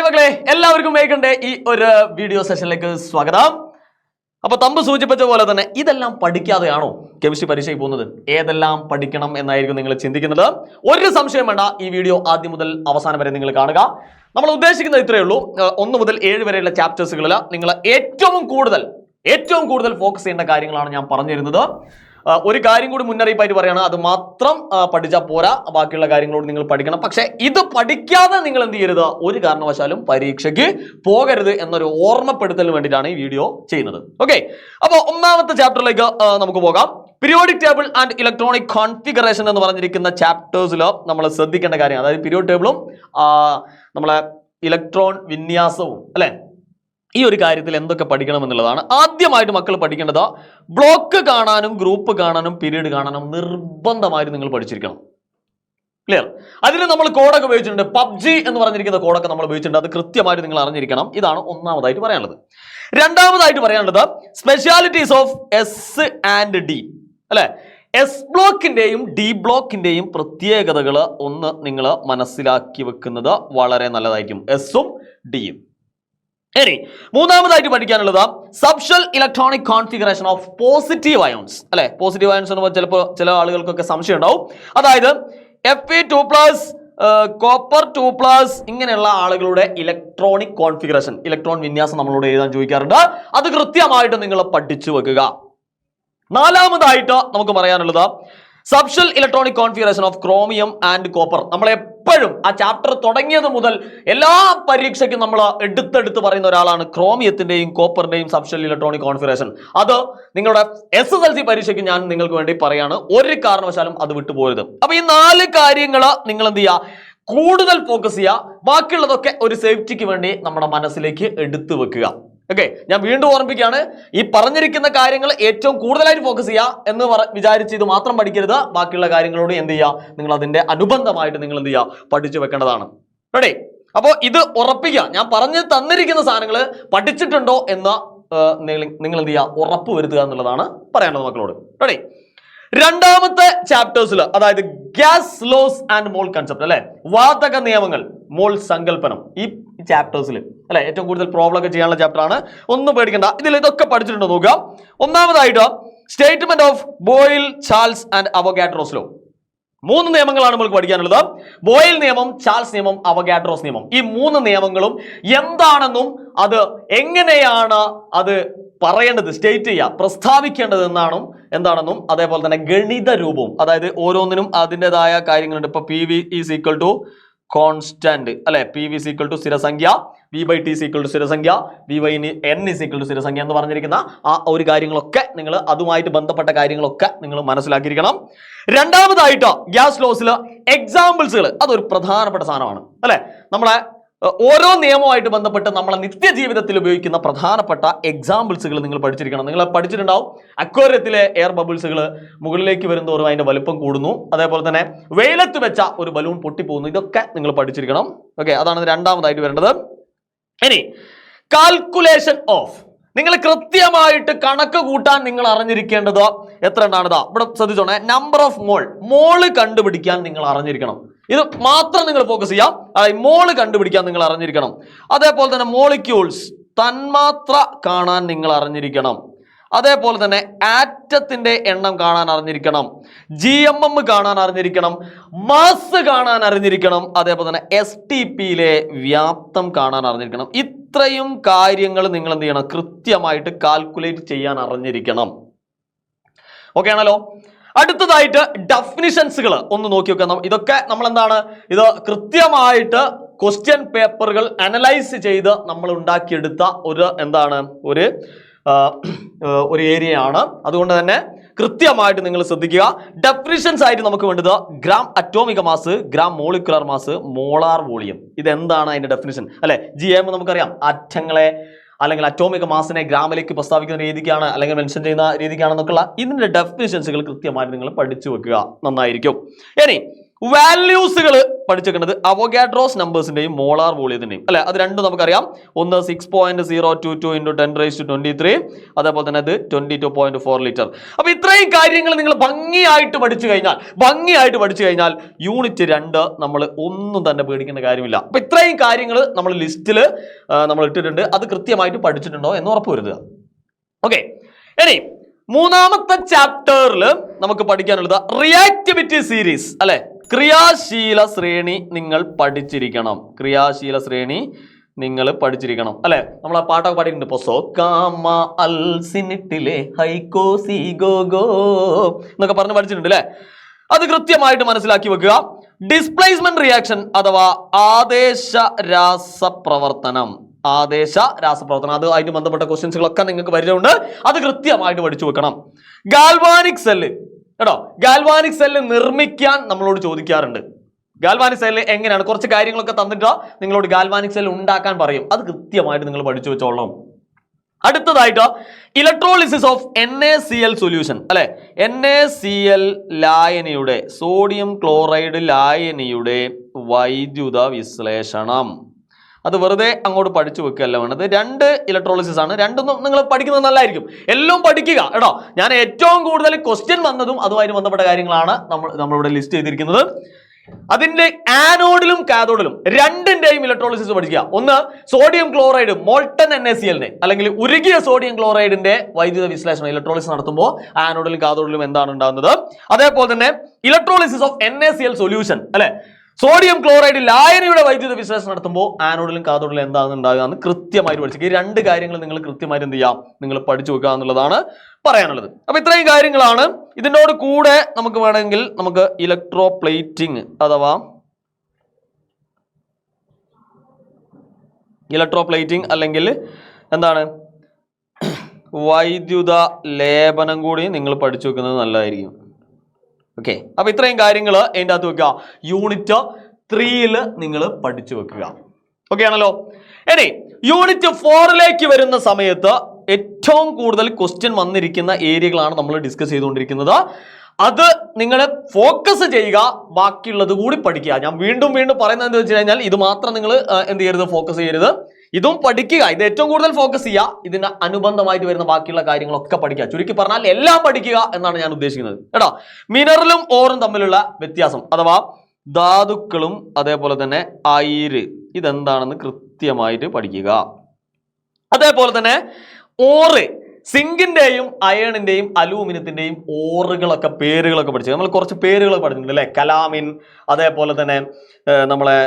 Hi മക്കളെ, എല്ലാവർക്കും മേക്കണ്ടേ ഈ ഒരു വീഡിയോ സെഷനിലേക്ക് സ്വാഗതം. അപ്പൊ തമ്പ് സൂചിപ്പിച്ച പോലെ തന്നെ ഇതെല്ലാം പഠിക്കാതെയാണോ കെമിസ്ട്രി പരീക്ഷയ്ക്ക് പോകുന്നത്? ഏതെല്ലാം പഠിക്കണം എന്നായിരിക്കും നിങ്ങൾ ചിന്തിക്കുന്നത്. ഒരു സംശയം വേണ്ട, ഈ വീഡിയോ ആദ്യം മുതൽ അവസാനം വരെ നിങ്ങൾ കാണുക. നമ്മൾ ഉദ്ദേശിക്കുന്നത് ഇത്രയേ ഉള്ളൂ, 1 മുതൽ 7 വരെയുള്ള ചാപ്റ്റേഴ്സുകളിൽ നിങ്ങൾ ഏറ്റവും കൂടുതൽ ഫോക്കസ് ചെയ്യേണ്ട കാര്യങ്ങളാണ് ഞാൻ പറഞ്ഞു തരുന്നത്. ഒരു കാര്യം കൂടി മുന്നറിയിപ്പായിട്ട് പറയുകയാണ്, അത് മാത്രം പഠിച്ചാൽ പോരാ, ബാക്കിയുള്ള കാര്യങ്ങളോട് നിങ്ങൾ പഠിക്കണം. പക്ഷേ ഇത് പഠിക്കാതെ നിങ്ങൾ എന്ത് ചെയ്യരുത്, ഒരു കാരണവശാലും പരീക്ഷയ്ക്ക് പോകരുത് എന്നൊരു ഓർമ്മപ്പെടുത്തലിന് വേണ്ടിയിട്ടാണ് ഈ വീഡിയോ ചെയ്യുന്നത്. ഓക്കെ, അപ്പോൾ ഒന്നാമത്തെ ചാപ്റ്ററിലേക്ക് നമുക്ക് പോകാം. Periodic table and electronic configuration എന്ന് പറഞ്ഞിരിക്കുന്ന ചാപ്റ്റേഴ്സിൽ നമ്മൾ ശ്രദ്ധിക്കേണ്ട കാര്യം, അതായത് പീരിയോഡിക് ടേബിളും നമ്മളെ ഇലക്ട്രോൺ വിന്യാസവും അല്ലെ, ഈ ഒരു കാര്യത്തിൽ എന്തൊക്കെ പഠിക്കണം എന്നുള്ളതാണ്. ആദ്യമായിട്ട് മക്കൾ പഠിക്കേണ്ടത് ബ്ലോക്ക് കാണാനും ഗ്രൂപ്പ് കാണാനും പീരീഡ് കാണാനും നിർബന്ധമായിട്ട് നിങ്ങൾ പഠിച്ചിരിക്കണം. ക്ലിയർ? അതിന് നമ്മൾ കോഡൊക്കെ ഉപയോഗിച്ചിട്ടുണ്ട്. പബ്ജി എന്ന് പറഞ്ഞിരിക്കുന്ന കോഡൊക്കെ നമ്മൾ ഉപയോഗിച്ചിട്ടുണ്ട്. അത് കൃത്യമായിട്ട് നിങ്ങൾ അറിഞ്ഞിരിക്കണം. ഇതാണ് ഒന്നാമതായിട്ട് പറയാനുള്ളത്. രണ്ടാമതായിട്ട് പറയാനുള്ളത് specialities of S and D അല്ലെ. എസ് ബ്ലോക്കിന്റെയും ഡി ബ്ലോക്കിന്റെയും പ്രത്യേകതകൾ ഒന്ന് നിങ്ങൾ മനസ്സിലാക്കി വെക്കുന്നത് വളരെ നല്ലതായിരിക്കും, എസും ഡിയും. ഇനി മൂന്നാമതായിട്ട് പഠിക്കാനുള്ളത് subshell electronic configuration of positive ions അല്ലെ. പോസിറ്റീവ് അയോൺസ് എന്ന് ചിലപ്പോൾ ചില ആളുകൾക്കൊക്കെ സംശയം ഉണ്ടാവും. അതായത് Fe2+, കോപ്പർ 2+, ഇങ്ങനെയുള്ള ആളുകളുടെ ഇലക്ട്രോണിക് കോൺഫിഗറേഷൻ, ഇലക്ട്രോൺ വിന്യാസം നമ്മളോട് എഴുതാൻ ചോദിക്കാറുണ്ട്. അത് കൃത്യമായിട്ട് നിങ്ങൾ പഠിച്ചു വെക്കുക. നാലാമതായിട്ട് നമുക്ക് പറയാനുള്ളത് subshell electronic configuration of chromium and copper. നമ്മൾ എപ്പോഴും ആ ചാപ്റ്റർ തുടങ്ങിയത് മുതൽ എല്ലാ പരീക്ഷയ്ക്കും നമ്മൾ എടുത്തെടുത്ത് പറയുന്ന ഒരാളാണ് ക്രോമിയത്തിന്റെയും കോപ്പറിന്റെയും സബ്ഷൽ ഇലക്ട്രോണിക് കോൺഫിഗറേഷൻ. അത് നിങ്ങളുടെ SSLC പരീക്ഷയ്ക്ക് ഞാൻ നിങ്ങൾക്ക് വേണ്ടി പറയാണ്, ഒരു കാരണവശാലും അത് വിട്ടുപോകരുത്. അപ്പൊ ഈ 4 കാര്യങ്ങൾ നിങ്ങൾ എന്ത് ചെയ്യുക, കൂടുതൽ ഫോക്കസ് ചെയ്യുക. ബാക്കിയുള്ളതൊക്കെ ഒരു സേഫ്റ്റിക്ക് വേണ്ടി നമ്മുടെ മനസ്സിലേക്ക് എടുത്തു വെക്കുക. ഓക്കെ, ഞാൻ വീണ്ടും ഓർമ്മിപ്പിക്കുകയാണ്, ഈ പറഞ്ഞിരിക്കുന്ന കാര്യങ്ങൾ ഏറ്റവും കൂടുതലായിട്ട് ഫോക്കസ് ചെയ്യുക എന്ന് വിചാരിച്ച് ഇത് മാത്രം പഠിക്കരുത്. ബാക്കിയുള്ള കാര്യങ്ങളോട് എന്ത് ചെയ്യുക, നിങ്ങൾ അതിന്റെ അനുബന്ധമായിട്ട് നിങ്ങൾ എന്ത് ചെയ്യുക, പഠിച്ചു വെക്കേണ്ടതാണ്. റെഡി? അപ്പോൾ ഇത് ഉറപ്പിക്കുക, ഞാൻ പറഞ്ഞു തന്നിരിക്കുന്ന സാധനങ്ങൾ പഠിച്ചിട്ടുണ്ടോ എന്ന് നിങ്ങൾ എന്ത് ചെയ്യുക, ഉറപ്പ് വരുത്തുക എന്നുള്ളതാണ് പറയാനുള്ളത് മക്കളോട്. റെഡി? രണ്ടാമത്തെ ചാപ്റ്റേഴ്സിൽ, അതായത് gas loss and mall concept അല്ലെ, വാതക നിയമങ്ങൾ, മോൾ സങ്കല്പനം, ഈ ചാപ്റ്റേഴ്സിൽ അല്ലെ ഏറ്റവും കൂടുതൽ പ്രോബ്ലം ഒക്കെ ചെയ്യാനുള്ള ചാപ്റ്റർ ആണ്. ഒന്നും പേടിക്കണ്ട, ഇതിൽ ഇതൊക്കെ പഠിച്ചിട്ടുണ്ടോ നോക്കുക. ഒന്നാമതായിട്ട് statement of Boyle, Charles and Avogadro's law. 3 നിയമങ്ങളാണ് നമുക്ക് പഠിക്കാനുള്ളത്. ബോയിൽ നിയമം, ചാൾസ് നിയമം, അവഗാഡ്രോസ് നിയമം. ഈ 3 നിയമങ്ങളും എന്താണെന്നും അത് എങ്ങനെയാണ് അത് പറയേണ്ടത്, സ്റ്റേറ്റ് ചെയ്യുക, പ്രസ്താവിക്കേണ്ടത് എന്താണെന്നും അതേപോലെ തന്നെ ഗണിത രൂപവും, അതായത് ഓരോന്നിനും അതിൻ്റെതായ കാര്യങ്ങളുണ്ട്. ഇപ്പൊ PV is equal to constant അല്ലെ, PV ഈസ് ഈക്വൽ ടു സ്ഥിരസംഖ്യ, V/T ഈസ് ഈക്വൽ ടു സ്ഥിരസംഖ്യ, V/N ഈസ് ഈക്വൽ ടു സ്ഥിരസംഖ്യ എന്ന് പറഞ്ഞിരിക്കുന്ന ആ ഒരു കാര്യങ്ങളൊക്കെ നിങ്ങൾ അതുമായിട്ട് ബന്ധപ്പെട്ട കാര്യങ്ങളൊക്കെ നിങ്ങൾ മനസ്സിലാക്കിയിരിക്കണം. രണ്ടാമതായിട്ട് ഗ്യാസ് ലോസിൽ എക്സാമ്പിൾസുകൾ, അതൊരു പ്രധാനപ്പെട്ട സാധനമാണ് അല്ലെ. നമ്മളെ ഓരോ നിയമവുമായിട്ട് ബന്ധപ്പെട്ട് നമ്മളെ നിത്യജീവിതത്തിൽ ഉപയോഗിക്കുന്ന പ്രധാനപ്പെട്ട എക്സാമ്പിൾസുകൾ നിങ്ങൾ പഠിച്ചിരിക്കണം. നിങ്ങൾ പഠിച്ചിട്ടുണ്ടാവും, അക്വേറിയത്തിലെ എയർ ബബിൾസുകൾ മുകളിലേക്ക് വരുന്നതോറും അതിന്റെ വലുപ്പം കൂടുന്നു, അതേപോലെ തന്നെ വെയിലത്ത് വെച്ച ഒരു ബലൂൺ പൊട്ടിപ്പോകുന്നു. ഇതൊക്കെ നിങ്ങൾ പഠിച്ചിരിക്കണം. ഓക്കെ, അതാണ് രണ്ടാമതായിട്ട് വരേണ്ടത്. ഇനി കാൽക്കുലേഷൻ ഓഫ്, നിങ്ങൾ കൃത്യമായിട്ട് കണക്ക് കൂട്ടാൻ നിങ്ങൾ അറിഞ്ഞിരിക്കേണ്ടത് എത്ര എണ്ണാണിതാ ഇവിടെ ശ്രദ്ധിച്ചോണേ. നമ്പർ ഓഫ് മോള് കണ്ടുപിടിക്കാൻ നിങ്ങൾ അറിഞ്ഞിരിക്കണം. ഇത് മാത്രം നിങ്ങൾ ഫോക്കസ് ചെയ്യാം. മോള് കണ്ടുപിടിക്കാൻ നിങ്ങൾ അറിഞ്ഞിരിക്കണം. അതേപോലെ തന്നെ മോളിക്യൂൾസ്, തന്മാത്ര കാണാൻ നിങ്ങൾ അറിഞ്ഞിരിക്കണം. അതേപോലെ തന്നെ ആറ്റത്തിന്റെ എണ്ണം കാണാൻ അറിഞ്ഞിരിക്കണം, GMM കാണാൻ അറിഞ്ഞിരിക്കണം, മാസ് കാണാൻ അറിഞ്ഞിരിക്കണം, അതേപോലെ തന്നെ STPയിലെ വ്യാപ്തം കാണാൻ അറിഞ്ഞിരിക്കണം. ഇത്രയും കാര്യങ്ങൾ നിങ്ങൾ എന്ത് ചെയ്യണം, കൃത്യമായിട്ട് കാൽക്കുലേറ്റ് ചെയ്യാൻ അറിഞ്ഞിരിക്കണം. ഓക്കെ ആണല്ലോ. അടുത്തതായിട്ട് ഡെഫിനിഷൻസുകൾ ഒന്ന് നോക്കി വെക്കാം. ഇതൊക്കെ നമ്മൾ എന്താണ്, ഇത് കൃത്യമായിട്ട് ക്വസ്റ്റ്യൻ പേപ്പറുകൾ അനലൈസ് ചെയ്ത് നമ്മൾ ഉണ്ടാക്കിയെടുത്ത ഒരു ഏരിയയാണ്. അതുകൊണ്ട് തന്നെ കൃത്യമായിട്ട് നിങ്ങൾ ശ്രദ്ധിക്കുക. ഡെഫിനിഷൻസ് ആയിട്ട് നമുക്ക് വേണ്ടത് gram atomic mass, gram molecular mass, molar volume. ഇതെന്താണ് അതിന്റെ ഡെഫിനിഷൻ അല്ലെ. GM നമുക്കറിയാം, ആറ്റങ്ങളെ അല്ലെങ്കിൽ അറ്റോമിക മാസിനെ ഗ്രാമിലേക്ക് പ്രസ്താവിക്കുന്ന രീതിക്കാണ്, അല്ലെങ്കിൽ മെൻഷൻ ചെയ്യുന്ന രീതിക്കാണെന്നൊക്കെയുള്ള ഇതിന്റെ ഡെഫിനിഷൻസുകൾ കൃത്യമായിട്ട് നിങ്ങൾ പഠിച്ചു വെക്കുക, നന്നായിരിക്കും. ഇനി വാല്യൂസുകൾ പഠിച്ചേക്കുന്നത് അവോഗാഡ്രോസ് നമ്പേഴ്സിന്റെയും മോളാർ വോളിയത്തിന്റെയും അല്ലെ. അത് രണ്ടും നമുക്കറിയാം. ഒന്ന് 6.022 × 10⁻23, അതേപോലെ തന്നെ അത് 22.4 ലിറ്റർ. അപ്പൊ ഇത്രയും കാര്യങ്ങൾ നിങ്ങൾ ഭംഗിയായിട്ട് പഠിച്ചു കഴിഞ്ഞാൽ യൂണിറ്റ് 2 നമ്മൾ ഒന്നും തന്നെ പേടിക്കേണ്ട കാര്യമില്ല. അപ്പൊ ഇത്രയും കാര്യങ്ങൾ നമ്മൾ ലിസ്റ്റിൽ നമ്മൾ ഇട്ടിട്ടുണ്ട്. അത് കൃത്യമായിട്ട് പഠിച്ചിട്ടുണ്ടോ എന്ന് ഉറപ്പുവരുത്തുക. ഓക്കെ, ഇനി മൂന്നാമത്തെ ചാപ്റ്ററിൽ നമുക്ക് പഠിക്കാനുള്ളത് റിയാക്ടിവിറ്റി സീരീസ് അല്ലെ. ക്രിയാശീല ശ്രേണി നിങ്ങൾ പഠിച്ചിരിക്കണം. അല്ലെ. നമ്മൾ ആ പാട്ടൊക്കെ പാടിയിട്ടുണ്ട്. പൊസോ കാമ അൽസിനിട്ടിലെ ഹൈക്കോ സി ഗോ ഗോ എന്നൊക്കെ പറഞ്ഞ് പഠിച്ചിട്ടുണ്ട് അല്ലെ. അത് കൃത്യമായിട്ട് മനസ്സിലാക്കി വെക്കുക. ഡിസ്പ്ലേസ്മെന്റ് റിയാക്ഷൻ അഥവാ ആദേശ രാസപ്രവർത്തനം, അതുമായിട്ട് ബന്ധപ്പെട്ട ക്വസ്റ്റ്യൻസുകളൊക്കെ നിങ്ങൾക്ക് വരുന്നുണ്ട്. അത് കൃത്യമായിട്ട് പഠിച്ചു വെക്കണം. ഗാൽവാനിക് സെല്ല് നിർമ്മിക്കാൻ നമ്മളോട് ചോദിക്കാറുണ്ട്. ഗാൽവാനിക് സെല്ല് എങ്ങനെയാണ്, കുറച്ച് കാര്യങ്ങളൊക്കെ തന്നിട്ട് നിങ്ങളോട് ഗാൽവാനിക് സെല്ല് ഉണ്ടാക്കാൻ പറയും. അത് കൃത്യമായിട്ട് നിങ്ങൾ പഠിച്ചു വെച്ചോളണം. അടുത്തതായിട്ട് ഇലക്ട്രോളിസിസ് ഓഫ് NaCl സൊല്യൂഷൻ അല്ലെ. NaCl ലായനിയുടെ, സോഡിയം ക്ലോറൈഡ് ലായനിയുടെ വൈദ്യുത വിശ്ലേഷണം. അത് വെറുതെ അങ്ങോട്ട് പഠിച്ചു വെക്കുകയല്ല വേണ്ടത്. 2 ഇലക്ട്രോളിസിസ് ആണ്. രണ്ടും നിങ്ങൾ പഠിക്കുന്നത് നല്ലതായിരിക്കും. എല്ലാം പഠിക്കുക കേട്ടോ. ഞാൻ ഏറ്റവും കൂടുതൽ ക്വസ്റ്റ്യൻ വന്നതും അതുമായിട്ട് ബന്ധപ്പെട്ട കാര്യങ്ങളാണ് നമ്മളിവിടെ ലിസ്റ്റ് ചെയ്തിരിക്കുന്നത്. അതിന്റെ ആനോഡിലും കാഥോഡിലും രണ്ടിന്റെയും ഇലക്ട്രോളിസിസ് പഠിക്കുക. ഒന്ന് സോഡിയം ക്ലോറൈഡ് മോൾട്ടൺ NaCl അല്ലെങ്കിൽ ഉരുകിയ സോഡിയം ക്ലോറൈഡിന്റെ വൈദ്യുത വിശ്ലേഷണം ഇലക്ട്രോളിസിസ് നടത്തുമ്പോൾ ആനോഡിലും കാഥോഡിലും എന്താണ് ഉണ്ടാകുന്നത്. അതേപോലെ തന്നെ ഇലക്ട്രോളിസിസ് ഓഫ് NaCl സൊല്യൂഷൻ അല്ലെ, സോഡിയം ക്ലോറൈഡ് ലായനിയുടെ വൈദ്യുത വിശ്ലേഷണം നടത്തുമ്പോൾ ആനോഡിലും കാഥോഡിലും എന്താണ് ഉണ്ടാകുക എന്ന് കൃത്യമായിട്ട് പഠിച്ചു. ഈ 2 കാര്യങ്ങൾ നിങ്ങൾ കൃത്യമായിട്ട് എന്ത് ചെയ്യാം, നിങ്ങൾ പഠിച്ചു വെക്കുക എന്നുള്ളതാണ് പറയാനുള്ളത്. അപ്പൊ ഇത്രയും കാര്യങ്ങളാണ്. ഇതിനോട് കൂടെ നമുക്ക് വേണമെങ്കിൽ നമുക്ക് ഇലക്ട്രോപ്ലേറ്റിംഗ് അല്ലെങ്കിൽ എന്താണ് വൈദ്യുത ലേപനം കൂടി നിങ്ങൾ പഠിച്ചു വെക്കുന്നത് നല്ലതായിരിക്കും. ഓക്കെ, അപ്പൊ ഇത്രയും കാര്യങ്ങൾ അതിൻ്റെ അകത്ത് വെക്കുക. യൂണിറ്റ് 3 നിങ്ങൾ പഠിച്ചു വെക്കുക. ഓക്കെ ആണല്ലോ. ഇനി യൂണിറ്റ് 4 വരുന്ന സമയത്ത് ഏറ്റവും കൂടുതൽ ക്വസ്റ്റ്യൻ വന്നിരിക്കുന്ന ഏരിയകളാണ് നമ്മൾ ഡിസ്കസ് ചെയ്തുകൊണ്ടിരിക്കുന്നത്. അത് നിങ്ങൾ ഫോക്കസ് ചെയ്യുക, ബാക്കിയുള്ളത് കൂടി പഠിക്കുക. ഞാൻ വീണ്ടും പറയുന്നത് എന്താ വെച്ച് കഴിഞ്ഞാൽ ഇത് മാത്രം നിങ്ങൾ എന്ത് ചെയ്യരുത്, ഫോക്കസ് ചെയ്യരുത്. ഇതും പഠിക്കുക. ഇത് ഏറ്റവും കൂടുതൽ ഫോക്കസ് ചെയ്യുക. ഇതിന് അനുബന്ധമായിട്ട് വരുന്ന ബാക്കിയുള്ള കാര്യങ്ങളൊക്കെ പഠിക്കുക. ചുരുക്കി പറഞ്ഞാൽ എല്ലാം പഠിക്കുക എന്നാണ് ഞാൻ ഉദ്ദേശിക്കുന്നത് കേട്ടോ. മിനറലും ഓറും തമ്മിലുള്ള വ്യത്യാസം അഥവാ ധാതുക്കളും അതേപോലെ തന്നെ അയിര് ഇതെന്താണെന്ന് കൃത്യമായിട്ട് പഠിക്കുക. അതേപോലെ തന്നെ ഓറ്, സിങ്കിന്റെയും അയണിന്റെയും അലൂമിനിയത്തിന്റെയും ഓറുകളൊക്കെ പേരുകളൊക്കെ പഠിച്ചു. നമ്മൾ കുറച്ച് പേരുകളൊക്കെ പഠിച്ചിട്ടുണ്ട് അല്ലെ. കലാമിൻ, അതേപോലെ തന്നെ നമ്മളെ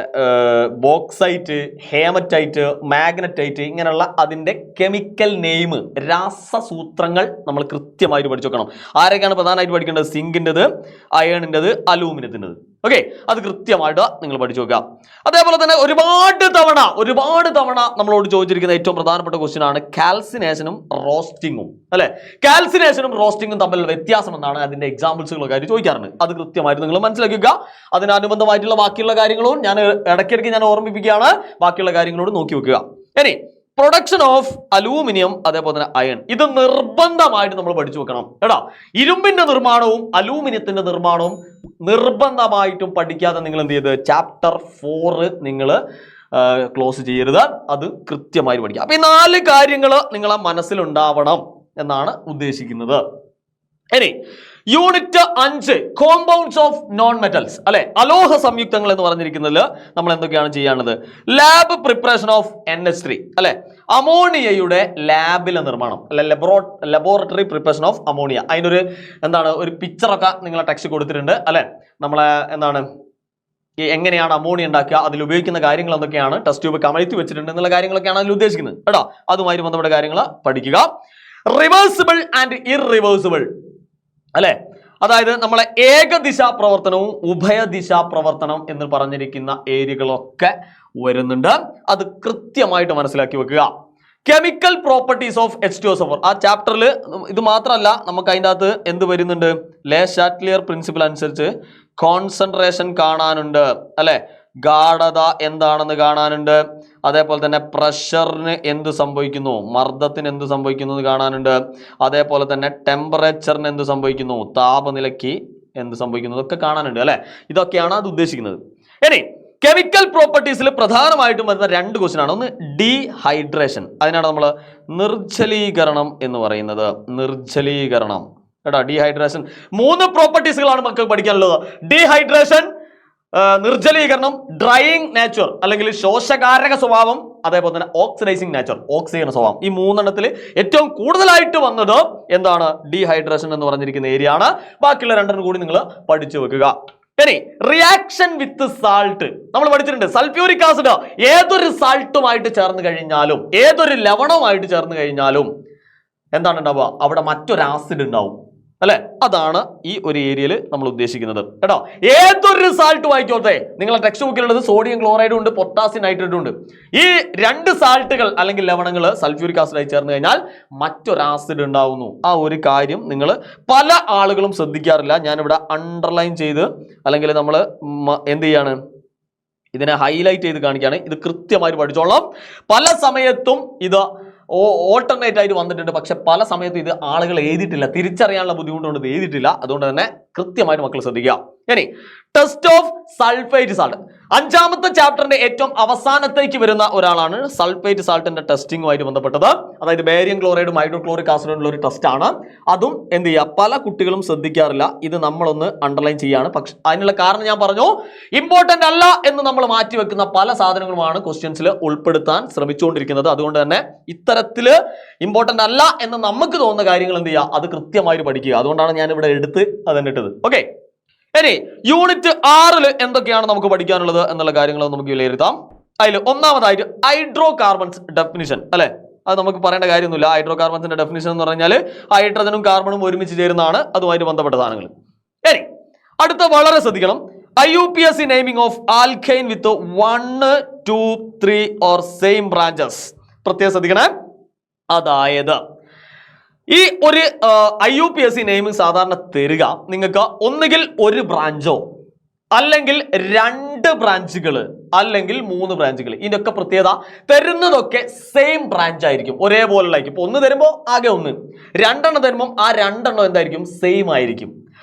ബോക്സൈറ്റ്, ഹേമറ്റൈറ്റ്, മാഗ്നറ്റൈറ്റ്, ഇങ്ങനെയുള്ള അതിന്റെ കെമിക്കൽ നെയിം, രാസസൂത്രങ്ങൾ നമ്മൾ കൃത്യമായിട്ട് പഠിച്ചു വെക്കണം. ആരൊക്കെയാണ് പ്രധാനമായിട്ട് പഠിക്കേണ്ടത്? സിങ്കിൻ്റെത്, അയണിൻ്റെത്, അലൂമിനിയത്തിൻ്റെത്. ഓക്കെ, അത് കൃത്യമായിട്ട് നിങ്ങൾ പഠിച്ചു വെക്കുക. അതേപോലെ തന്നെ ഒരുപാട് തവണ നമ്മളോട് ചോദിച്ചിരിക്കുന്ന ഏറ്റവും പ്രധാനപ്പെട്ട ക്വസ്റ്റ്യൻ ആണ് കാൽസിനേഷനും റോസ്റ്റിങ്ങും അല്ലെ. കാൽസിനേഷനും റോസ്റ്റിങ്ങും തമ്മിലുള്ള വ്യത്യാസം എന്നാണ് അതിന്റെ എക്സാമ്പിൾസുകളൊക്കെ ആയിട്ട് ചോദിക്കാറുണ്ട്. അത് കൃത്യമായിട്ട് നിങ്ങൾ മനസ്സിലാക്കുക. അതിനനുബന്ധമായിട്ടുള്ള ബാക്കിയുള്ള കാര്യങ്ങളും ഞാൻ ഇടയ്ക്കിടയ്ക്ക് ഞാൻ ഓർമ്മിപ്പിക്കുകയാണ്. ബാക്കിയുള്ള കാര്യങ്ങളോട് നോക്കി വെക്കുക. ഇനി പ്രൊഡക്ഷൻ ഓഫ് അലൂമിനിയം അതേപോലെ തന്നെ അയൺ, ഇത് നിർബന്ധമായിട്ട് നമ്മൾ പഠിച്ചു വെക്കണം കേട്ടോ. ഇരുമ്പിന്റെ നിർമ്മാണവും അലൂമിനിയത്തിന്റെ നിർമ്മാണവും നിർബന്ധമായിട്ടും പഠിക്കാതെ നിങ്ങൾ എന്ത് ചെയ്ത് ചാപ്റ്റർ 4 നിങ്ങൾ ക്ലോസ് ചെയ്യരുത്. അത് കൃത്യമായി പഠിക്കുക. അപ്പൊ ഈ 4 കാര്യങ്ങൾ നിങ്ങളെ മനസ്സിലുണ്ടാവണം എന്നാണ് ഉദ്ദേശിക്കുന്നത്. ഇനി unit 5 compounds of non metals അല്ലെ, അലോഹ സംയുക്തങ്ങൾ എന്ന് പറഞ്ഞിരിക്കുന്നതിൽ നമ്മൾ എന്തൊക്കെയാണ് ചെയ്യാനുള്ളത്? ലാബ് പ്രിപ്പറേഷൻ ഓഫ് NH3 അല്ലെ, അമോണിയയുടെ ലാബിലെ നിർമ്മാണം അല്ലെ, ലബോറട്ടറി പ്രിപ്പറേഷൻ ഓഫ് അമോണിയ. അതിനൊരു ഒരു പിക്ചറൊക്കെ നിങ്ങളെ ടെക്സ്റ്റ് കൊടുത്തിട്ടുണ്ട് അല്ലെ. നമ്മളെ എങ്ങനെയാണ് അമോണിയ ഉണ്ടാക്കുക, അതിൽ ഉപയോഗിക്കുന്ന കാര്യങ്ങൾ എന്തൊക്കെയാണ്, ടെസ്റ്റ് ട്യൂബ് കമഴ്ത്തി വെച്ചിട്ടുണ്ട് എന്നുള്ള കാര്യങ്ങളൊക്കെയാണ് അതിൽ ഉദ്ദേശിക്കുന്നത് കേട്ടോ. അതുമായി ബന്ധപ്പെട്ട കാര്യങ്ങൾ പഠിക്കുക. റിവേഴ്സിബിൾ ആൻഡ് ഇറിവേഴ്സിബിൾ അല്ലെ, അതായത് നമ്മളെ ഏകദിശാ പ്രവർത്തനവും ഉഭയദിശാ പ്രവർത്തനം എന്ന് പറഞ്ഞിരിക്കുന്ന ഏരിയകളൊക്കെ വരുന്നുണ്ട്. അത് കൃത്യമായിട്ട് മനസ്സിലാക്കി വെക്കുക. കെമിക്കൽ പ്രോപ്പർട്ടീസ് ഓഫ് H2SO4 ആ ചാപ്റ്ററിൽ ഇത് മാത്രമല്ല നമുക്ക് അതിൻ്റെ അകത്ത് എന്ത് വരുന്നുണ്ട്, ലെ ഷാറ്റ്ലിയർ പ്രിൻസിപ്പിൾ അനുസരിച്ച് കോൺസെൻട്രേഷൻ കാണാനുണ്ട് അല്ലെ, ഗാഢത എന്താണെന്ന് കാണാനുണ്ട്, അതേപോലെ തന്നെ പ്രഷറിന് എന്ത് സംഭവിക്കുന്നു, മർദ്ദത്തിന് എന്ത് സംഭവിക്കുന്നു എന്ന് കാണാനുണ്ട്, അതേപോലെ തന്നെ ടെമ്പറേച്ചറിന് എന്ത് സംഭവിക്കുന്നു, താപനിലയ്ക്ക് എന്ത് സംഭവിക്കുന്നതൊക്കെ കാണാനുണ്ട് അല്ലെ. ഇതൊക്കെയാണ് അത് ഉദ്ദേശിക്കുന്നത്. ഇനി കെമിക്കൽ പ്രോപ്പർട്ടീസിൽ പ്രധാനമായിട്ടും വരുന്ന 2 ക്വസ്റ്റ്യൻ ആണ്. ഒന്ന് ഡീഹൈഡ്രേഷൻ, അതിനാണ് നമ്മൾ നിർജ്ജലീകരണം എന്ന് പറയുന്നത്. നിർജ്ജലീകരണം കേട്ടോ, ഡീഹൈഡ്രേഷൻ. 3 പ്രോപ്പർട്ടീസുകളാണ് മക്കൾ പഠിക്കാനുള്ളത്. ഡീഹൈഡ്രേഷൻ, നിർജ്ജലീകരണം, ഡ്രൈയിങ് നേച്ചർ അല്ലെങ്കിൽ ശോഷകാരക സ്വഭാവം, അതേപോലെ തന്നെ ഓക്സിഡൈസിങ് നേച്ചർ, ഓക്സിജൻ സ്വഭാവം. ഈ 3 ഏറ്റവും കൂടുതലായിട്ട് വന്നത് എന്താണ്? ഡീഹൈഡ്രേഷൻ എന്ന് പറഞ്ഞിരിക്കുന്ന ഏരിയ ആണ്. ബാക്കിയുള്ള 2 കൂടി നിങ്ങൾ പഠിച്ചു വെക്കുക. ഇനി റിയാക്ഷൻ വിത്ത് സാൾട്ട് നമ്മൾ പഠിച്ചിട്ടുണ്ട്. സൾഫ്യൂരിക് ആസിഡ് ഏതൊരു സാൾട്ടുമായിട്ട് ചേർന്ന് കഴിഞ്ഞാലും, ഏതൊരു ലവണവുമായിട്ട് ചേർന്ന് കഴിഞ്ഞാലും എന്താണ് ഉണ്ടാവുക? അവിടെ മറ്റൊരു ആസിഡ് ഉണ്ടാവും അല്ലെ. അതാണ് ഈ ഒരു ഏരിയയിൽ നമ്മൾ ഉദ്ദേശിക്കുന്നത് കേട്ടോ. ഏതൊരു സാൾട്ട് വായിക്കോട്ടെ, നിങ്ങളെ ടെക്സ്റ്റ് ബുക്കിലുള്ളത് സോഡിയം ക്ലോറൈഡും ഉണ്ട്, പൊട്ടാസ്യം നൈട്രേറ്റും ഉണ്ട്. ഈ 2 സാൾട്ടുകൾ അല്ലെങ്കിൽ ലവണങ്ങൾ സൾഫ്യൂരിക് ആസിഡായി ചേർന്ന് കഴിഞ്ഞാൽ മറ്റൊരു ആസിഡ് ഉണ്ടാവുന്നു. ആ ഒരു കാര്യം നിങ്ങൾ പല ആളുകളും ശ്രദ്ധിക്കാറില്ല. ഞാനിവിടെ അണ്ടർലൈൻ ചെയ്ത് അല്ലെങ്കിൽ നമ്മൾ എന്ത് ചെയ്യാണ്, ഇതിനെ ഹൈലൈറ്റ് ചെയ്ത് കാണിക്കുകയാണ്. ഇത് കൃത്യമായിട്ട് പഠിച്ചോളാം. പല സമയത്തും ഇത് ഓൾട്ടർനേറ്റ് ആയിട്ട് വന്നിട്ടുണ്ട്, പക്ഷെ പല സമയത്തും ഇത് ആളുകൾ എഴുതിയിട്ടില്ല. തിരിച്ചറിയാനുള്ള ബുദ്ധിമുട്ടുകൊണ്ട് ഇത് എഴുതിയിട്ടില്ല. അതുകൊണ്ട് തന്നെ കൃത്യമായിട്ട് മക്കൾ ശ്രദ്ധിക്കുക. ഇനി ടെസ്റ്റ് ഓഫ് സൾഫേറ്റ് സാൾട്ട് 5ാമത്തെ ചാപ്റ്ററിന്റെ ഏറ്റവും അവസാനത്തേക്ക് വരുന്ന ഒരാളാണ് സൾഫേറ്റ് സാൾട്ടിന്റെ ടെസ്റ്റിംഗുമായിട്ട് ബന്ധപ്പെട്ടത്. അതായത് ബേരിയം ക്ലോറൈഡും ഹൈഡ്രോക്ലോറിക് ആസിഡുള്ള ഒരു ടെസ്റ്റ് ആണ്. അതും എന്ത് ചെയ്യുക, പല കുട്ടികളും ശ്രദ്ധിക്കാറില്ല. ഇത് നമ്മളൊന്ന് അണ്ടർലൈൻ ചെയ്യാണ്. പക്ഷെ അതിനുള്ള കാരണം ഞാൻ പറഞ്ഞു, ഇമ്പോർട്ടന്റ് അല്ല എന്ന് നമ്മൾ മാറ്റിവെക്കുന്ന പല സാധനങ്ങളുമാണ് ക്വസ്റ്റ്യൻസിൽ ഉൾപ്പെടുത്താൻ ശ്രമിച്ചുകൊണ്ടിരിക്കുന്നത്. അതുകൊണ്ട് തന്നെ ഇത്തരത്തില് ഇമ്പോർട്ടന്റ് അല്ല എന്ന് നമുക്ക് തോന്നുന്ന കാര്യങ്ങൾ എന്ത് ചെയ്യുക, അത് കൃത്യമായിട്ട് പഠിക്കുക. അതുകൊണ്ടാണ് ഞാൻ ഇവിടെ എടുത്ത് അതെന്നെ ഇട്ടത്. ഓക്കെ, ഇനി യൂണിറ്റ് 6 എന്തൊക്കെയാണ് നമുക്ക് പഠിക്കാനുള്ളത് എന്നുള്ള കാര്യങ്ങൾ നമുക്ക് വിലയിരുത്താം. അതിൽ ഒന്നാമതായിട്ട് ഹൈഡ്രോ കാർബൺസ് ഡെഫിനിഷൻ അല്ലെ. അത് നമുക്ക് പറയേണ്ട കാര്യമൊന്നുമില്ല. ഹൈഡ്രോ കാർബൺസിന്റെ ഡെഫിനിഷൻ എന്ന് പറഞ്ഞാൽ ഹൈഡ്രജനും കാർബണും ഒരുമിച്ച് ചേരുന്നതാണ്, അതുമായിട്ട് ബന്ധപ്പെട്ട സാധനങ്ങൾ. ഇനി അടുത്ത വളരെ ശ്രദ്ധിക്കണം, IUPAC naming of alkyne with 1, 2, 3 or same branches. പ്രത്യേകം ശ്രദ്ധിക്കണേ. അതായത് ഈ ഒരു IUPAC നെയിമിംഗ് സാധാരണ തരിക നിങ്ങൾക്ക് ഒന്നുകിൽ ഒരു ബ്രാഞ്ചോ അല്ലെങ്കിൽ 2 ബ്രാഞ്ചുകൾ അല്ലെങ്കിൽ 3 ബ്രാഞ്ചുകൾ. ഇതിന്റെ ഒക്കെ പ്രത്യേകത തരുന്നതൊക്കെ സെയിം ബ്രാഞ്ച് ആയിരിക്കും, ഒരേപോലുള്ള ആയിരിക്കും. ഇപ്പൊ 1 തരുമ്പോൾ ആകെ 1, 2 എണ്ണം തരുമ്പോൾ ആ 2 എണ്ണം എന്തായിരിക്കും, സെയിം ആയിരിക്കും.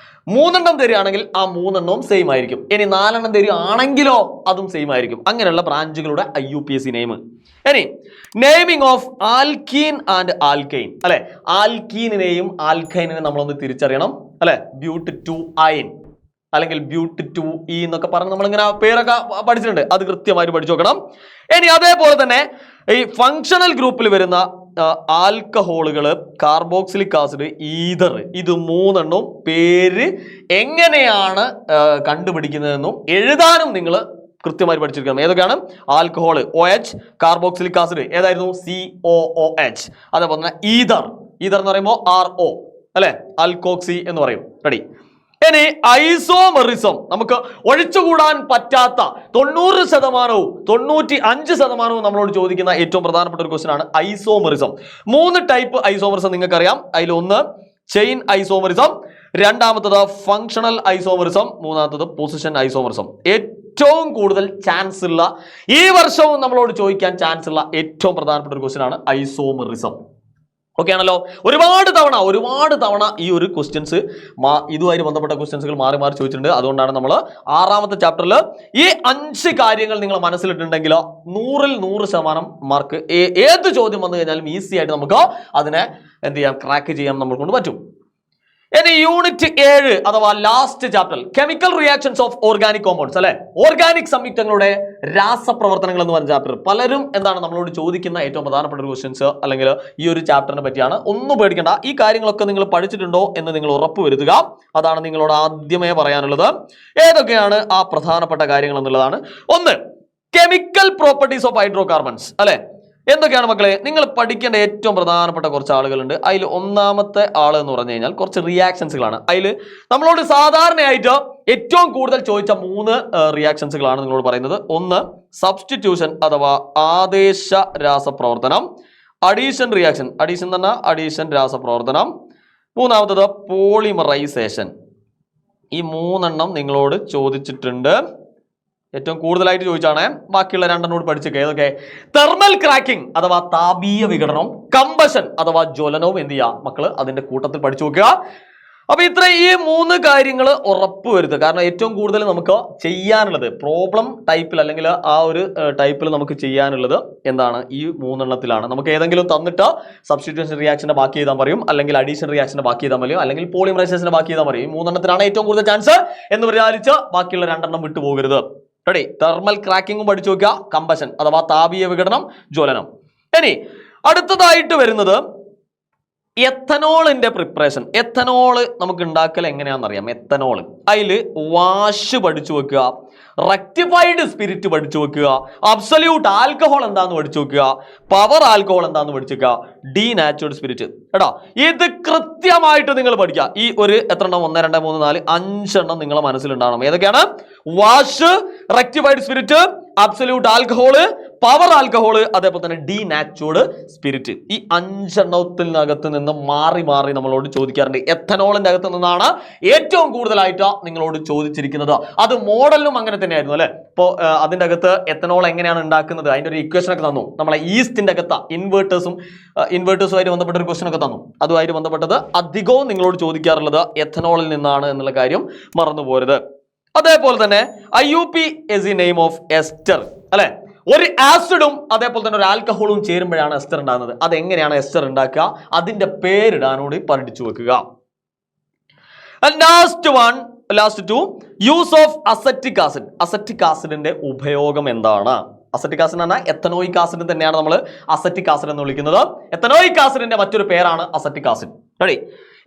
3 എണ്ണം തരികയാണെങ്കിൽ ആ 3 എണ്ണവും സെയിം ആയിരിക്കും. ഇനി 4 എണ്ണം തരികയാണെങ്കിലോ അതും സെയിം ആയിരിക്കും. അങ്ങനെയുള്ള ബ്രാഞ്ചുകളുടെ IUPAC നെയിം. ഇനി naming of alkene and alkyne അല്ലെ. ആൽക്കീനെയും ആൽക്കൈനെയും നമ്മളൊന്ന് തിരിച്ചറിയണം അല്ലെ. ബ്യൂട്ട് 2 അയൻ അല്ലെങ്കിൽ ബ്യൂട്ട് 2 ഇ എന്നൊക്കെ പറഞ്ഞ് നമ്മളിങ്ങനെ പേരൊക്കെ പഠിച്ചിട്ടുണ്ട്. അത് കൃത്യമായിട്ട് പഠിച്ചു നോക്കണം. ഇനി അതേപോലെ തന്നെ ഈ ഫങ്ഷണൽ ഗ്രൂപ്പിൽ വരുന്ന ആൽക്കഹോളുകള്, കാർബോക്സിലിക് ആസിഡ്, ഈതർ, ഇത് 3 എണ്ണവും പേര് എങ്ങനെയാണ് കണ്ടുപിടിക്കുന്നതെന്നും എഴുതാനും നിങ്ങൾ കൃത്യമായിട്ട് പഠിച്ചിരിക്കണം. ഏതൊക്കെയാണ്? ആൽക്കഹോൾ OH, കാർബോക്സിലിക് ആസിഡ് ഏതായിരുന്നു? COOH. അതേപോലെ തന്നെ ഈതർ എന്ന് പറയുമ്പോൾ RO അല്ലെ, ആൽക്കോക്സി എന്ന് പറയും. റെഡി. ഇനി ഐസോമെറിസം, നമുക്ക് ഒഴിച്ചുകൂടാൻ പറ്റാത്ത 90%, 95% നമ്മളോട് ചോദിക്കുന്ന ഏറ്റവും പ്രധാനപ്പെട്ട ഒരു ക്വസ്റ്റ്യൻ ആണ് ഐസോമെറിസം. 3 ടൈപ്പ് ഐസോമെറിസം നിങ്ങൾക്കറിയാം. അതിലൊന്ന് ചെയിൻ ഐസോമെറിസം, രണ്ടാമത്തത് ഫങ്ഷണൽ ഐസോമെറിസം, മൂന്നാമത്തത് പൊസിഷൻ ഐസോമെറിസം. ഏറ്റവും കൂടുതൽ ചാൻസ് ഉള്ള, ഈ വർഷവും നമ്മളോട് ചോദിക്കാൻ ചാൻസ് ഉള്ള ഏറ്റവും പ്രധാനപ്പെട്ട ഒരു ക്വസ്റ്റ്യൻ ആണ് ഐസോമെറിസം. ഓക്കെ ആണല്ലോ. ഒരുപാട് തവണ ഈ ഒരു ക്വസ്റ്റ്യൻസ് ഇതുമായി ബന്ധപ്പെട്ട ക്വസ്റ്റ്യൻസുകൾ മാറി ചോദിച്ചിട്ടുണ്ട്. അതുകൊണ്ടാണ് നമ്മൾ 6ാമത്തെ ചാപ്റ്ററിൽ ഈ 5 കാര്യങ്ങൾ നിങ്ങൾ മനസ്സിലിട്ടുണ്ടെങ്കിൽ 100ൽ 100% മാർക്ക് ഏത് ചോദ്യം വന്നു കഴിഞ്ഞാലും ഈസി ആയിട്ട് നമുക്ക് അതിനെ എന്ത് ചെയ്യാം, ക്രാക്ക് ചെയ്യാൻ നമ്മളെ കൊണ്ട് പറ്റും. ഇനി യൂണിറ്റ് 7 അഥവാ last chapter, chemical reactions of organic compounds അല്ലെ. ഓർഗാനിക് സംയുക്തങ്ങളുടെ രാസപ്രവർത്തനങ്ങൾ എന്ന് പറഞ്ഞ ചാപ്റ്റർ പലരും എന്താണ് നമ്മളോട് ചോദിക്കുന്ന ഏറ്റവും പ്രധാനപ്പെട്ട ഒരു ക്വസ്റ്റ്യൻസ് അല്ലെങ്കിൽ ഈ ഒരു ചാപ്റ്ററിനെ പറ്റിയാണ്. ഒന്നും പേടിക്കേണ്ട, ഈ കാര്യങ്ങളൊക്കെ നിങ്ങൾ പഠിച്ചിട്ടുണ്ടോ എന്ന് നിങ്ങൾ ഉറപ്പുവരുത്തുക. അതാണ് നിങ്ങളോട് ആദ്യമേ പറയാനുള്ളത്. ഏതൊക്കെയാണ് ആ പ്രധാനപ്പെട്ട കാര്യങ്ങൾ എന്നുള്ളതാണ്. ഒന്ന്, chemical properties of hydro carbons അല്ലെ. എന്തൊക്കെയാണ് മക്കളെ നിങ്ങൾ പഠിക്കേണ്ട ഏറ്റവും പ്രധാനപ്പെട്ട കുറച്ച് ആളുകളുണ്ട്. അതിൽ ഒന്നാമത്തെ ആൾ എന്ന് പറഞ്ഞു കഴിഞ്ഞാൽ കുറച്ച് റിയാക്ഷൻസുകളാണ്. അതിൽ നമ്മളോട് സാധാരണയായിട്ട് ഏറ്റവും കൂടുതൽ ചോദിച്ച 3 റിയാക്ഷൻസുകളാണ് നിങ്ങളോട് പറയുന്നത്. ഒന്ന് സബ്സ്റ്റിറ്റ്യൂഷൻ അഥവാ ആദേശ രാസപ്രവർത്തനം, അഡീഷൻ റിയാക്ഷൻ, അഡീഷൻ എന്ന് പറഞ്ഞാൽ അഡീഷൻ രാസപ്രവർത്തനം, മൂന്നാമത്തത് പോളിമറൈസേഷൻ. ഈ 3 എണ്ണം നിങ്ങളോട് ചോദിച്ചിട്ടുണ്ട്. ഏറ്റവും കൂടുതലായിട്ട് ചോദിച്ചാണ്. ബാക്കിയുള്ള 2 എണ്ണോട് പഠിച്ചേക്കെ. ഏതൊക്കെ? തെർമൽ ക്രാക്കിംഗ് അഥവാ താപീയ വിഘടനം, കമ്പഷൻ അഥവാ ജ്വലനവും എന്ത് ചെയ്യുക മക്കള് അതിന്റെ കൂട്ടത്തിൽ പഠിച്ചു നോക്കുക. അപ്പൊ ഇത്ര ഈ 3 കാര്യങ്ങൾ ഉറപ്പുവരുത്തുക. കാരണം ഏറ്റവും കൂടുതൽ നമുക്ക് ചെയ്യാനുള്ളത് പ്രോബ്ലം ടൈപ്പിൽ അല്ലെങ്കിൽ ആ ഒരു ടൈപ്പിൽ നമുക്ക് ചെയ്യാനുള്ളത് എന്താണ്, ഈ 3 എണ്ണത്തിലാണ്. നമുക്ക് ഏതെങ്കിലും തന്നിട്ട് സബ്സ്റ്റിറ്റ്യൂഷൻ റിയാക്ഷന്റെ ബാക്കി ചെയ്താൽ പറയും, അല്ലെങ്കിൽ അഡീഷൻ റിയാക്ഷന്റെ ബാക്കി ചെയ്താൽ മതിയോ, അല്ലെങ്കിൽ പോളിമറൈസേഷന്റെ ബാക്കി ചെയ്താൽ പറയും. ഈ 3 എണ്ണത്തിലാണ് ഏറ്റവും കൂടുതൽ ചാൻസ് എന്ന് വിചാരിച്ച് ബാക്കിയുള്ള 2 എണ്ണം വിട്ടുപോകരുത്. റെഡി? തെർമൽ ക്രാക്കിംഗും പഠിച്ചു നോക്കുക, കമ്പഷൻ അഥവാ താപീയ വിഘടനം, ജ്വലനം. ഇനി അടുത്തതായിട്ട് വരുന്നത് എത്തനോളിന്റെ പ്രിപ്പറേഷൻ. എത്തനോള് നമുക്ക് ഉണ്ടാക്കൽ എങ്ങനെയാണെന്നറിയാം. എത്തനോള് അതിൽ വാഷ് പഠിച്ചു വെക്കുക, റെക്ടിഫൈഡ് സ്പിരിറ്റ് പഠിച്ചു വെക്കുക, അബ്സല്യൂട്ട് ആൽക്കഹോൾ എന്താന്ന് പഠിച്ചു വെക്കുക, പവർ ആൽക്കഹോൾ എന്താന്ന് പഠിച്ചു വെക്കുക, ഡീനാച്ചുറഡ് സ്പിരിറ്റ്. എടാ ഇത് കൃത്യമായിട്ട് നിങ്ങൾ പഠിക്കുക. ഈ ഒരു എത്ര എണ്ണം, 1 2 3 4 5 എണ്ണം നിങ്ങളെ മനസ്സിലുണ്ടാവണം. ഏതൊക്കെയാണ്? Wash, rectified spirit, absolute alcohol, power alcohol, അതേപോലെ തന്നെ ഡീനാച്ചുറഡ് സ്പിരിറ്റ്. ഈ 5 എണ്ണത്തിനകത്ത് നിന്ന് മാറി മാറി നമ്മളോട് ചോദിക്കാറുണ്ട്. എത്തനോളിന്റെ അകത്ത് നിന്നാണ് ഏറ്റവും കൂടുതലായിട്ട് നിങ്ങളോട് ചോദിച്ചിരിക്കുന്നത്. അത് മോഡലിനും അങ്ങനെ തന്നെയായിരുന്നു അല്ലെ. ഇപ്പോൾ അതിന്റെ അകത്ത് എത്തനോൾ എങ്ങനെയാണ് ഉണ്ടാക്കുന്നത് അതിന്റെ ഒരു ഇക്വേഷൻ ഒക്കെ തന്നു. നമ്മളെ ഈസ്റ്റിന്റെ അകത്ത് ഇൻവേർട്ടേഴ്സുമായിട്ട് ബന്ധപ്പെട്ട ഒരു ക്വസ്റ്റൻ ഒക്കെ തന്നു. അതുമായിട്ട് ബന്ധപ്പെട്ടത് അധികവും നിങ്ങളോട് ചോദിക്കാറുള്ളത് എത്തനോളിൽ നിന്നാണ് എന്നുള്ള കാര്യം മറന്നു പോരുത്. അതേപോലെ തന്നെ IUP is the name of ester അല്ലെ. ഒരു ആസിഡും അതേപോലെ തന്നെ ഒരു ആൽക്കഹോളും ചേരുമ്പോഴാണ് എസ്റ്റർ ഉണ്ടാകുന്നത്. അതെങ്ങനെയാണ് എസ്റ്റർ ഉണ്ടാക്കുക, അതിന്റെ പേരിടാനോട് പഠിച്ചു വെക്കുക. Last 2 use of acetic acid. Acetic ആസിഡിന്റെ ഉപയോഗം എന്താണ്? അസറ്റിക് ആസിഡ് പറഞ്ഞാൽ എത്തനോയിക് ആസിഡ് തന്നെയാണ് നമ്മൾ അസറ്റിക് ആസിഡ് എന്ന് വിളിക്കുന്നത്. എത്തനോയിക് ആസിഡിന്റെ മറ്റൊരു പേരാണ് അസറ്റിക് ആസിഡ്. റെഡി?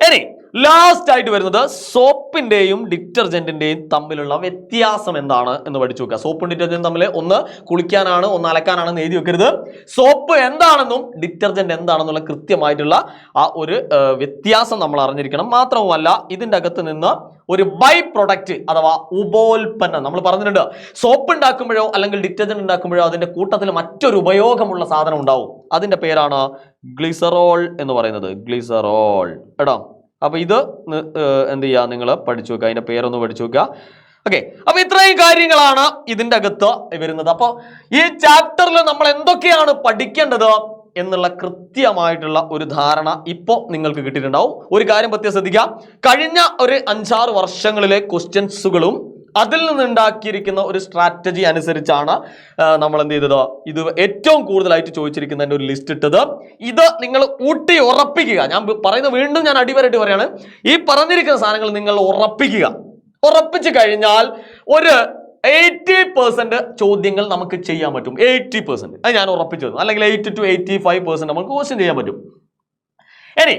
ഇനി ലാസ്റ്റ് ആയിട്ട് വരുന്നത് സോപ്പിന്റെയും ഡിറ്റർജന്റിന്റെയും തമ്മിലുള്ള വ്യത്യാസം എന്താണ് എന്ന് പഠിച്ചു വെക്കുക. സോപ്പും ഡിറ്റർജന്റും തമ്മിൽ ഒന്ന് കുളിക്കാനാണ് ഒന്ന് അലക്കാനാണെന്ന് എഴുതി വെക്കരുത്. സോപ്പ് എന്താണെന്നും ഡിറ്റർജന്റ് എന്താണെന്നുള്ള കൃത്യമായിട്ടുള്ള ആ ഒരു വ്യത്യാസം നമ്മൾ അറിഞ്ഞിരിക്കണം. മാത്രവുമല്ല ഇതിന്റെ അകത്ത് നിന്ന് ഒരു ബൈ പ്രൊഡക്റ്റ് അഥവാ ഉപോൽപ്പന്നം നമ്മൾ പറഞ്ഞിട്ടുണ്ട്. സോപ്പ് ഉണ്ടാക്കുമ്പോഴോ അല്ലെങ്കിൽ ഡിറ്റർജന്റ് ഉണ്ടാക്കുമ്പോഴോ അതിന്റെ കൂട്ടത്തിൽ മറ്റൊരു ഉപയോഗമുള്ള സാധനം ഉണ്ടാവും. അതിന്റെ പേരാണ് ഗ്ലിസറോൾ എന്ന് പറയുന്നത്. ഗ്ലിസറോൾ. എടാ അപ്പൊ ഇത് എന്ത് ചെയ്യുക, നിങ്ങൾ പഠിച്ചു വെക്കുക, അതിന്റെ പേരൊന്ന് പഠിച്ചു വെക്കുക. ഓക്കെ, അപ്പൊ ഇത്രയും കാര്യങ്ങളാണ് ഇതിന്റെ അകത്ത് വരുന്നത്. അപ്പൊ ഈ ചാപ്റ്ററിൽ നമ്മൾ എന്തൊക്കെയാണ് പഠിക്കേണ്ടത് എന്നുള്ള കൃത്യമായിട്ടുള്ള ഒരു ധാരണ ഇപ്പോൾ നിങ്ങൾക്ക് കിട്ടിയിട്ടുണ്ടാവും. ഒരു കാര്യം പ്രത്യേകം ശ്രദ്ധിക്കുക, കഴിഞ്ഞ ഒരു 5-6 വർഷങ്ങളിലെ ക്വസ്റ്റ്യൻസുകളും അതിൽ നിന്നുണ്ടാക്കിയിരിക്കുന്ന ഒരു സ്ട്രാറ്റജി അനുസരിച്ചാണ് നമ്മൾ എന്ത് ചെയ്തത്, ഇത് ഏറ്റവും കൂടുതലായിട്ട് ചോദിച്ചിരിക്കുന്നതിൻ്റെ ഒരു ലിസ്റ്റ് ഇട്ടത്. ഇത് നിങ്ങൾ ഊട്ടി ഉറപ്പിക്കുക. ഞാൻ പറയുന്നത് വീണ്ടും ഞാൻ അടിവരായിട്ട് പറയാണ്, ഈ പറഞ്ഞിരിക്കുന്ന സാധനങ്ങൾ നിങ്ങൾ ഉറപ്പിക്കുക. ഉറപ്പിച്ചു കഴിഞ്ഞാൽ ഒരു 80% ചോദ്യങ്ങൾ നമുക്ക് ചെയ്യാൻ പറ്റും. 80% അത് ഞാൻ ഉറപ്പിച്ചു തന്നു. അല്ലെങ്കിൽ 80 to 85% നമുക്ക് ക്വസ്റ്റ്യൻ ചെയ്യാൻ പറ്റും. ഇനി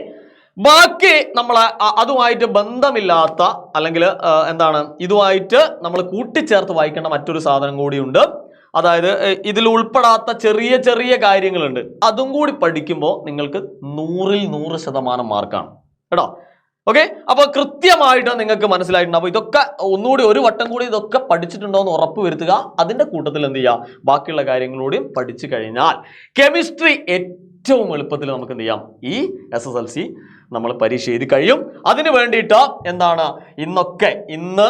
ബാക്കി നമ്മൾ അതുമായിട്ട് ബന്ധമില്ലാത്ത അല്ലെങ്കിൽ എന്താണ് ഇതുമായിട്ട് നമ്മൾ കൂട്ടിച്ചേർത്ത് വായിക്കേണ്ട മറ്റൊരു സാധനം കൂടിയുണ്ട്. അതായത് ഇതിൽ ഉൾപ്പെടാത്ത ചെറിയ ചെറിയ കാര്യങ്ങളുണ്ട്. അതും കൂടി പഠിക്കുമ്പോൾ നിങ്ങൾക്ക് 100-ൽ 100% മാർക്കാണ് കേട്ടോ. ഓക്കെ, അപ്പൊ കൃത്യമായിട്ട് നിങ്ങൾക്ക് മനസ്സിലായിട്ടുണ്ട്. അപ്പൊ ഇതൊക്കെ ഒന്നുകൂടി ഒരു വട്ടം കൂടി ഇതൊക്കെ പഠിച്ചിട്ടുണ്ടോ എന്ന് ഉറപ്പ് വരുത്തുക. അതിന്റെ കൂട്ടത്തിൽ എന്ത് ചെയ്യുക, ബാക്കിയുള്ള കാര്യങ്ങളൂടെയും പഠിച്ചു കഴിഞ്ഞാൽ കെമിസ്ട്രി ഏറ്റവും എളുപ്പത്തിൽ നമുക്ക് എന്ത് ചെയ്യാം, ഈ SSLC നമ്മൾ പരീക്ഷ എഴുതി കഴിയും. അതിന് വേണ്ടിയിട്ട് എന്താണ് ഇന്ന്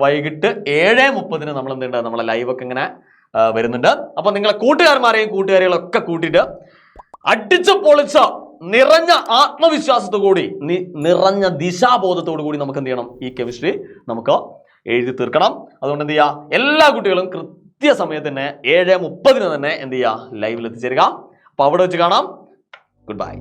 വൈകിട്ട് 7:30 നമ്മൾ എന്തുണ്ട്, നമ്മളെ ലൈവൊക്കെ ഇങ്ങനെ വരുന്നുണ്ട്. അപ്പൊ നിങ്ങളെ കൂട്ടുകാരന്മാരെയും കൂട്ടുകാരികളൊക്കെ കൂട്ടിയിട്ട് അടിച്ച് പൊളിച്ച് നിറഞ്ഞ ആത്മവിശ്വാസത്തോടുകൂടി നിറഞ്ഞ ദിശാബോധത്തോടു കൂടി നമുക്ക് എന്ത് ചെയ്യണം, ഈ കെമിസ്ട്രി നമുക്ക് എഴുതി തീർക്കണം. അതുകൊണ്ട് എന്ത് ചെയ്യുക, എല്ലാ കുട്ടികളും കൃത്യസമയത്ത് തന്നെ 7:30 തന്നെ എന്ത് ചെയ്യുക, ലൈവിൽ എത്തിച്ചേരുക. അപ്പൊ അവിടെ വെച്ച് കാണാം. Good bye.